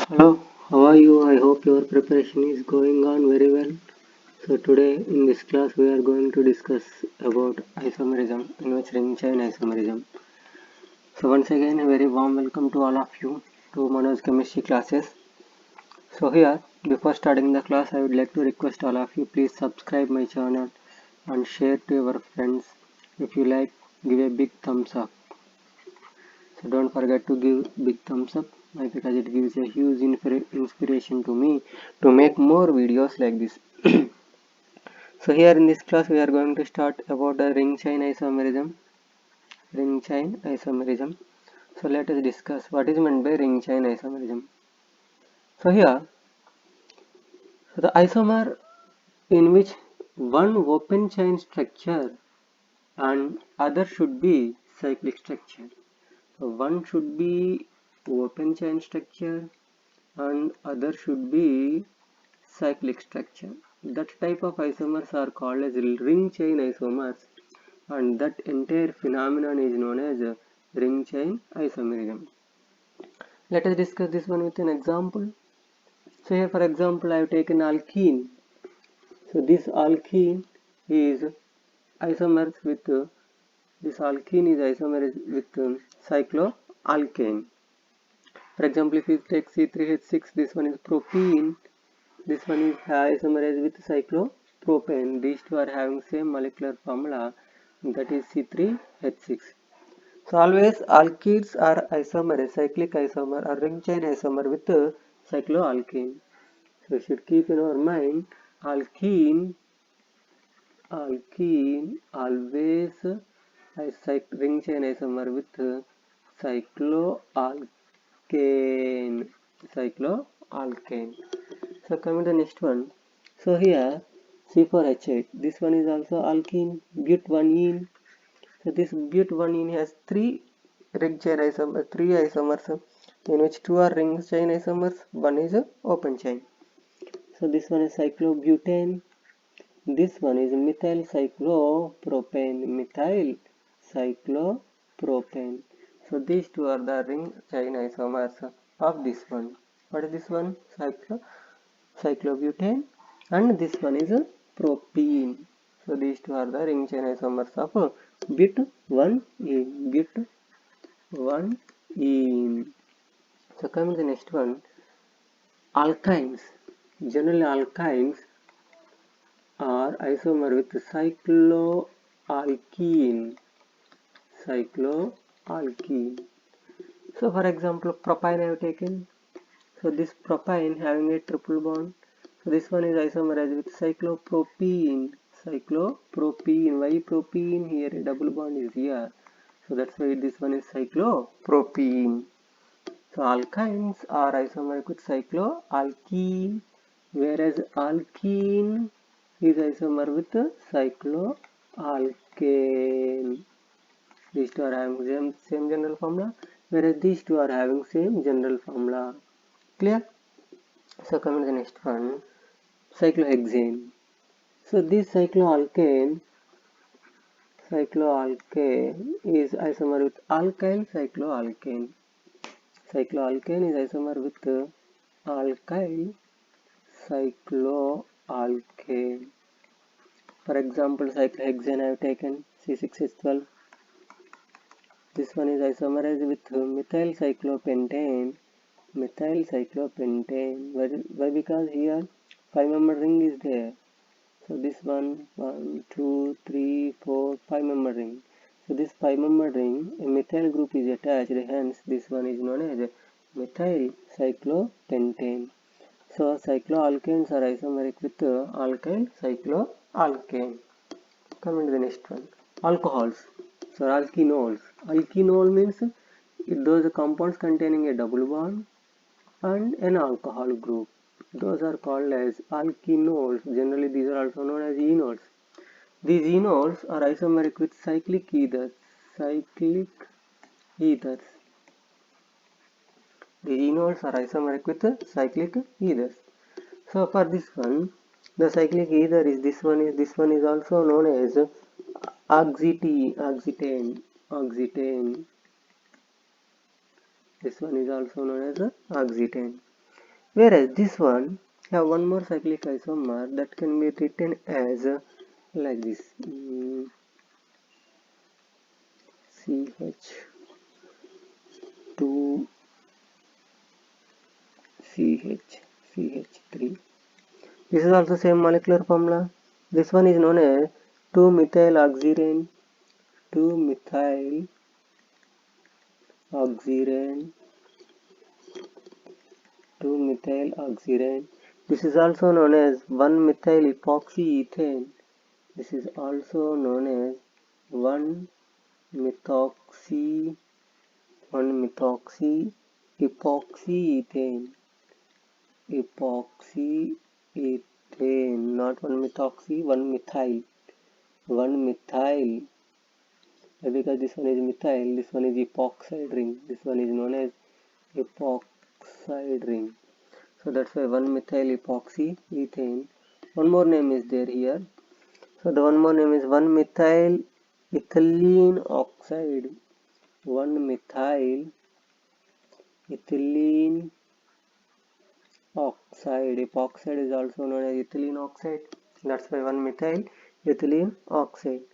Hello, how are you? I hope your preparation is going on very well. So today in this class we are going to discuss about isomerism, in which ring chain isomerism. So once again a very warm welcome to all of you to Manoj chemistry classes. So here before starting the class I would like to request all of you please subscribe my channel and share to your friends. If you like, give a big thumbs up. So don't forget to give big thumbs up because it gives a huge inspiration to me to make more videos like this. So here in this class we are going to start about the ring chain isomerism. Ring chain isomerism. So let us discuss what is meant by ring chain isomerism. So here, so the isomer in which one open chain structure and other should be cyclic structure. So one should be open chain structure and other should be cyclic structure. That type of isomers are called as ring chain isomers, and that entire phenomenon is known as ring chain isomerism. Let us discuss this one with an example. So here for example I have taken alkene. So this alkene is isomers with this alkene is isomers with cycloalkane. For example, if you take C3H6, this one is propene. This one is isomerized with cyclopropane. These two are having same molecular formula, that is C3H6. So always alkenes are isomer, cyclic isomer or ring chain isomer with cycloalkane. So you should keep in our mind alkene always ring chain isomer with cycloalkane. Cycloalkane. So coming to the next one. So here C4H8. This one is also alkene, but1ene. So this but1ene has three ring chain isomers, three isomers, in which two are ring chain isomers, one is open chain. So this one is cyclobutane. This one is methyl cyclopropane. Methyl cyclopropane. So these two are the ring chain isomers of this one. What is this one? Cyclobutane, and this one is propene. So these two are the ring chain isomers of but1ene. But1ene. So coming to the next one, alkynes. Generally alkynes are isomer with cycloalkene. Cycloalkene. So for example, propine I have taken. So this propine having a triple bond. So this one is isomerized with cyclopropene. Cyclopropene. Why propene? Here a double bond is here. So that's why this one is cyclopropene. So alkynes are isomeric with cycloalkene, whereas alkene is isomer with cycloalkane. These two are having same general formula, whereas these two are having same general formula. Clear? So coming to the next one, cyclohexane. So this cycloalkane is isomer with alkyl cycloalkane. Cycloalkane is isomer with alkyl cycloalkane. For example, cyclohexane I have taken C6H12. This one is isomerized with methyl cyclopentane. Methyl cyclopentane. Why? Because here 5-member ring is there. So this one, 2, 3, 4, 5-member ring. So this 5-member ring, a methyl group is attached. Hence, this one is known as methyl cyclopentane. So cycloalkanes are isomeric with alkyl cycloalkane. Coming to the next one, alcohols. So alkenols. Alkenol means those compounds containing a double bond and an alcohol group. Those are called as alkenols. Generally, these are also known as enols. These enols are isomeric with cyclic ethers. Cyclic ethers. The enols are isomeric with cyclic ethers. So for this one, the cyclic ether is this one is also known as oxetane. This one is also known as oxetane. Whereas this one have one more cyclic isomer that can be written as like this, CH2 CH3. This is also same molecular formula. This one is known as 2-methyl-oxirane, 2-methyl-oxirane, 2-methyl-oxirane. This is also known as 1-methyl-epoxy-ethane. This is also known as 1-methoxy epoxy-ethane. Epoxy-ethane, not 1-methoxy, 1-methyl. 1-methyl. Because this one is methyl, this one is epoxide ring. This one is known as epoxide ring. So that's why 1-methyl epoxy ethane. One more name is there here. So the one more name is 1-methyl ethylene oxide. 1-methyl ethylene oxide. Epoxide is also known as ethylene oxide. That's why 1-methyl ethylene oxide.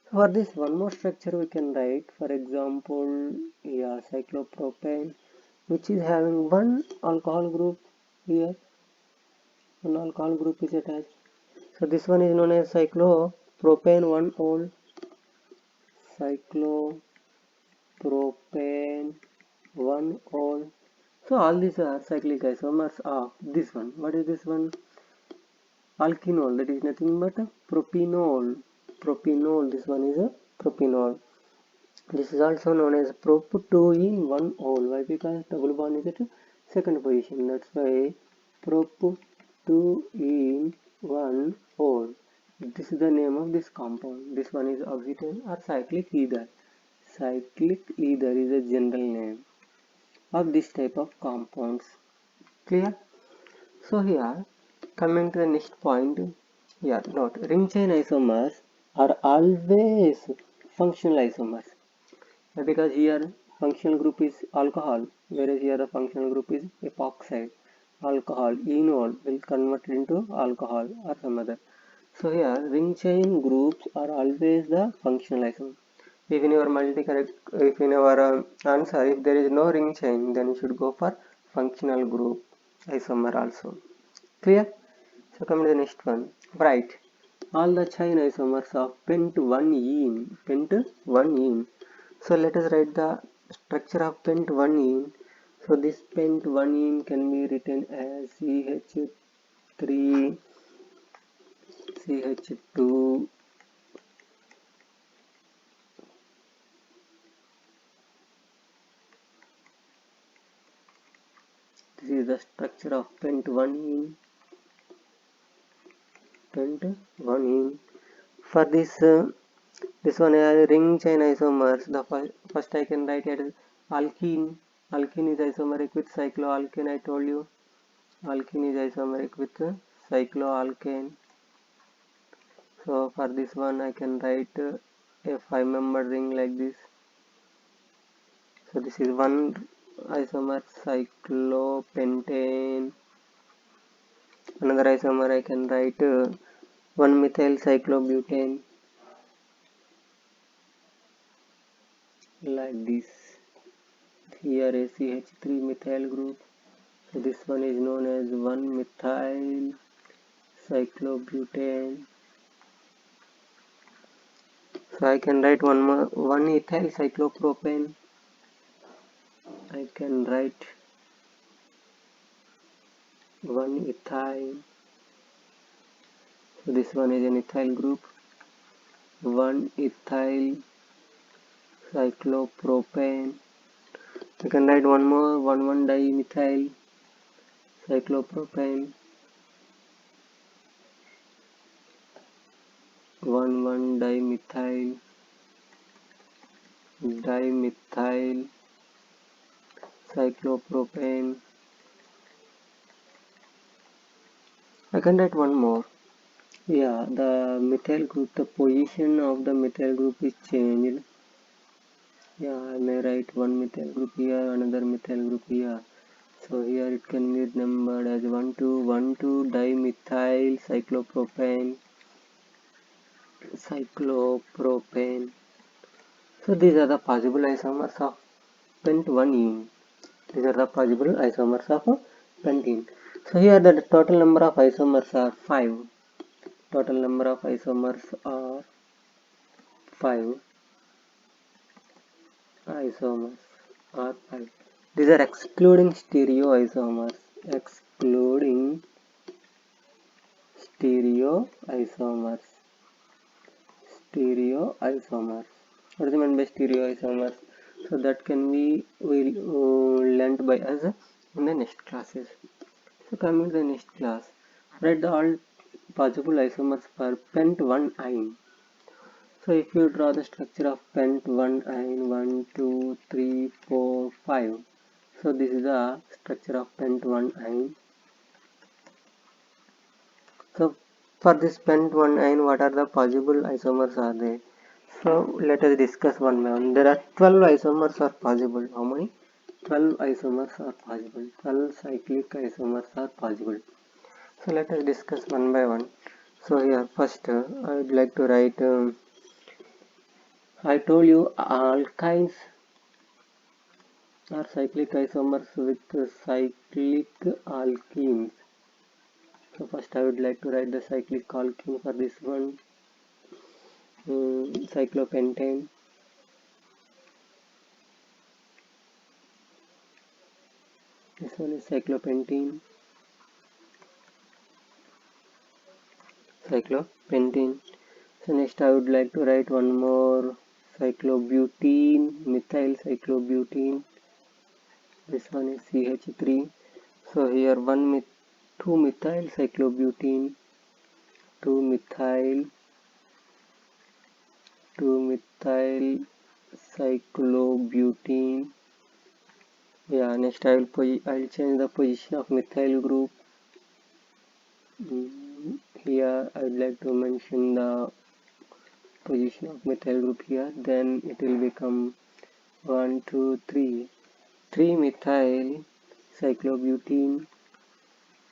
So for this one more structure we can write, for example, cyclopropane, which is having one alcohol group here. One alcohol group is attached. So this one is known as cyclopropane 1-ol. Cyclopropane 1-ol. So all these are cyclic isomers of this one. What is this one? Alkenol. That is nothing but propanol. Propanol. This one is a propanol. This is also known as prop 2 in 1-ol. Why? Because double bond is at second position. That's why prop 2 in 1-ol. This is the name of this compound. This one is oxytocin or cyclic ether. Cyclic ether is a general name of this type of compounds. Clear? So here, coming to the next point, note, ring chain isomers are always functional isomers. Because here functional group is alcohol, whereas here the functional group is epoxide. Alcohol, enol will convert into alcohol or some other. So here ring chain groups are always the functional isomer. If in your if in our answer, if there is no ring chain, then you should go for functional group isomer also. Clear? So come to the next one. Write all the chain isomers of pent-1-ene. Pent-1-ene. So let us write the structure of pent-1-ene. So this pent-1-ene can be written as CH3, CH2, this is the structure of pent-1-ene. Pent-1-ene. For this one is ring chain isomers. The first I can write it as alkene. Alkene is isomeric with cycloalkane. I told you alkene is isomeric with cycloalkane. So for this one I can write a 5-member ring like this. So this is one isomer, cyclopentane. Another isomer I can write 1-methyl cyclobutane like this. Here a CH3 methyl group. So this one is known as 1-methyl cyclobutane. So I can write 1-ethyl cyclopropane. I can write 1-ethyl. So this one is an ethyl group. 1-ethyl cyclopropane. I can write one more 1,1-dimethyl cyclopropane. 1,1-dimethyl cyclopropane. I can write one more. The methyl group, the position of the methyl group is changed. I may write one methyl group here, another methyl group here. So here it can be numbered as 1,2,1,2-dimethyl cyclopropane. So these are the possible isomers of pentene. These are the possible isomers of pentene. So here the total number of isomers are 5. Total number of isomers are 5. Isomers are 5. These are excluding stereoisomers. Excluding stereoisomers. Stereoisomers. What is meant by stereoisomers? So that can be learnt by us in the next classes. So coming to the next class, write the all possible isomers for pent1-ine. So if you draw the structure of pent1-ine, 1, 2, 3, 4, 5. So this is the structure of pent1-ine. So for this pent1-ine, what are the possible isomers are there? So let us discuss one by one. There are 12 isomers are possible. How many? 12 isomers are possible. 12 cyclic isomers are possible. So let us discuss one by one. So here first I would like to write, I told you alkynes are cyclic isomers with cyclic alkenes. So first I would like to write the cyclic alkene for this one. Cyclopentane. This one is cyclopentene. So next I would like to write one more cyclobutene, methyl cyclobutene. This one is CH3. So here 2 methyl cyclobutene, 2 methyl cyclobutene. Yeah, next I'll change the position of methyl group. Here I would like to mention the position of methyl group here. Then it will become 1, 2, 3. 3 methyl cyclobutene,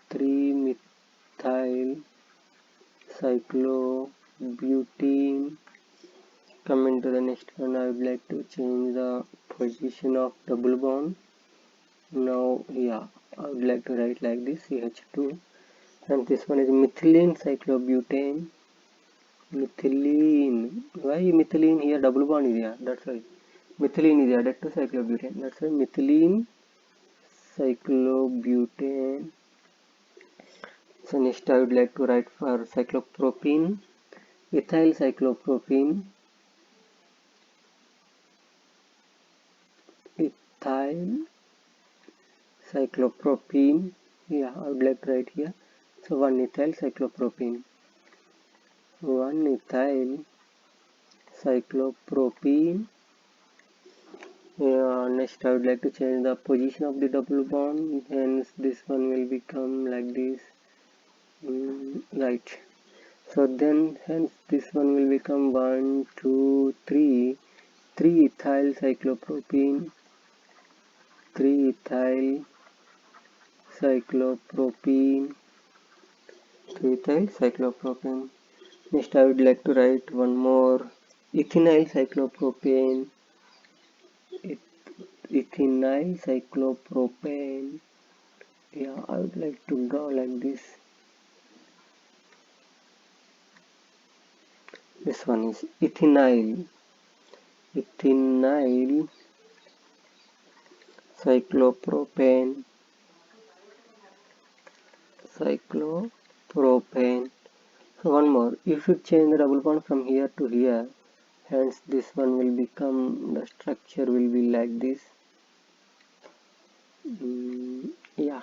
3 methyl cyclobutene. Coming to the next one, I would like to change the position of double bond. Now here I would like to write like this, CH2, and this one is methylene cyclobutane. Methylene. Why methylene here? Double bond is here. That's why methylene is added to cyclobutane. That's why methylene cyclobutane. So next I would like to write for cyclopropene, ethyl cyclopropene, ethyl cyclopropene. Yeah, I would like to write here. So 1 ethyl cyclopropene, 1 ethyl cyclopropene. Next I would like to change the position of the double bond, hence this one will become like this. Right. So then hence this one will become 1, 2, 3, 3 ethyl cyclopropene, 3 ethyl cyclopropene, 3 ethyl cyclopropene. Next I would like to write one more ethynyl cyclopropane, ethynyl cyclopropane. Yeah, I would like to draw like this. This one is ethynyl cyclopropane. So one more, if you change the double bond from here to here, hence this one will become, the structure will be like this. Yeah,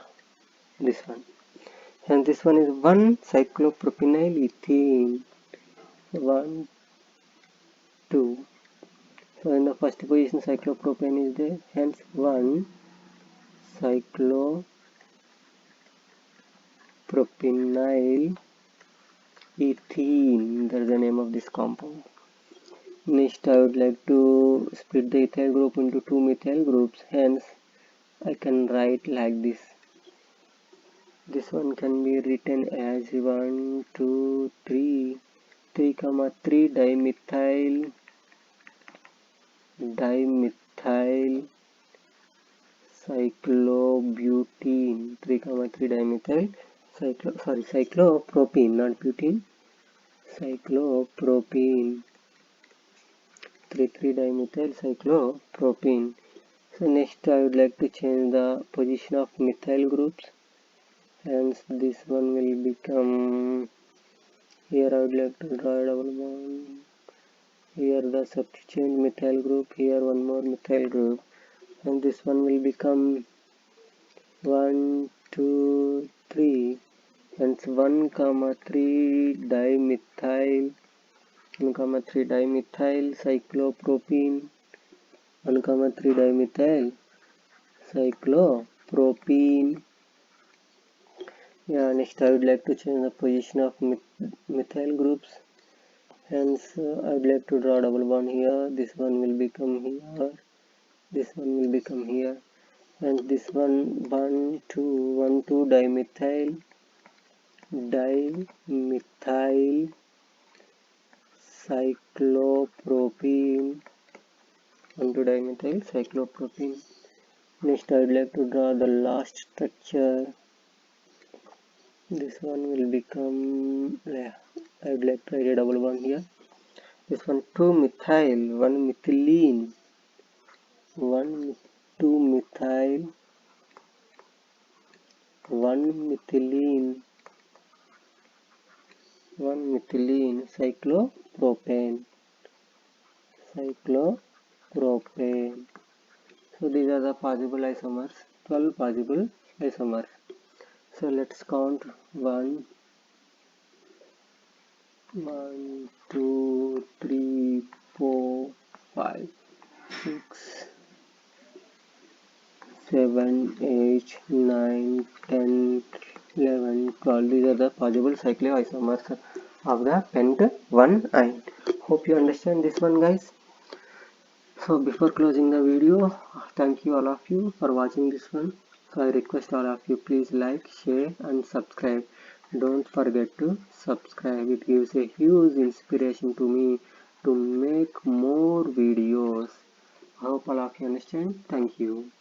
this one, and this one is 1 cyclopropenyl ethene, 1, 2. So in the first position cyclopropane is there, hence 1 cyclopropenyl ethene, that's the name of this compound. Next I would like to split the ethyl group into 2 methyl groups, hence I can write like this. This one can be written as 1, 2, 3, 3, 3 dimethyl cyclobutene, 3, 3 dimethyl cyclopropene, not butene, cyclopropene, 3, 3 dimethyl cyclopropene. So next I would like to change the position of methyl groups, hence this one will become, here I would like to draw a double bond, here the substituent methyl group, here one more methyl group, and this one will become 1, 2, 3, hence 1, 3 dimethyl 1, 3 dimethyl cyclopropene, 1, 3 dimethyl cyclopropene. Yeah, next I would like to change the position of methyl groups, hence I would like to draw double bond here. This one will become here, this one will become here, and this one 1, 2 dimethyl cyclopropene, 1, 2 dimethyl cyclopropene. Next I would like to draw the last structure. This one will become, I would like to write a double bond here. This one 2 methyl, 1 methylene, 1, 2 methyl, 1 methylene, 1 methylene cyclopropane. So these are the possible isomers, 12 possible isomers. So let's count 1, 2, 3, 4, 5, 6, 7, 8, 9, 10, 11, 12. These are the possible cycloisomers of the pent-1-ine. Hope you understand this one, guys. So before closing the video, thank you all of you for watching this one. So I request all of you, please like, share and subscribe. Don't forget to subscribe. It gives a huge inspiration to me to make more videos. I hope all of you understand. Thank you.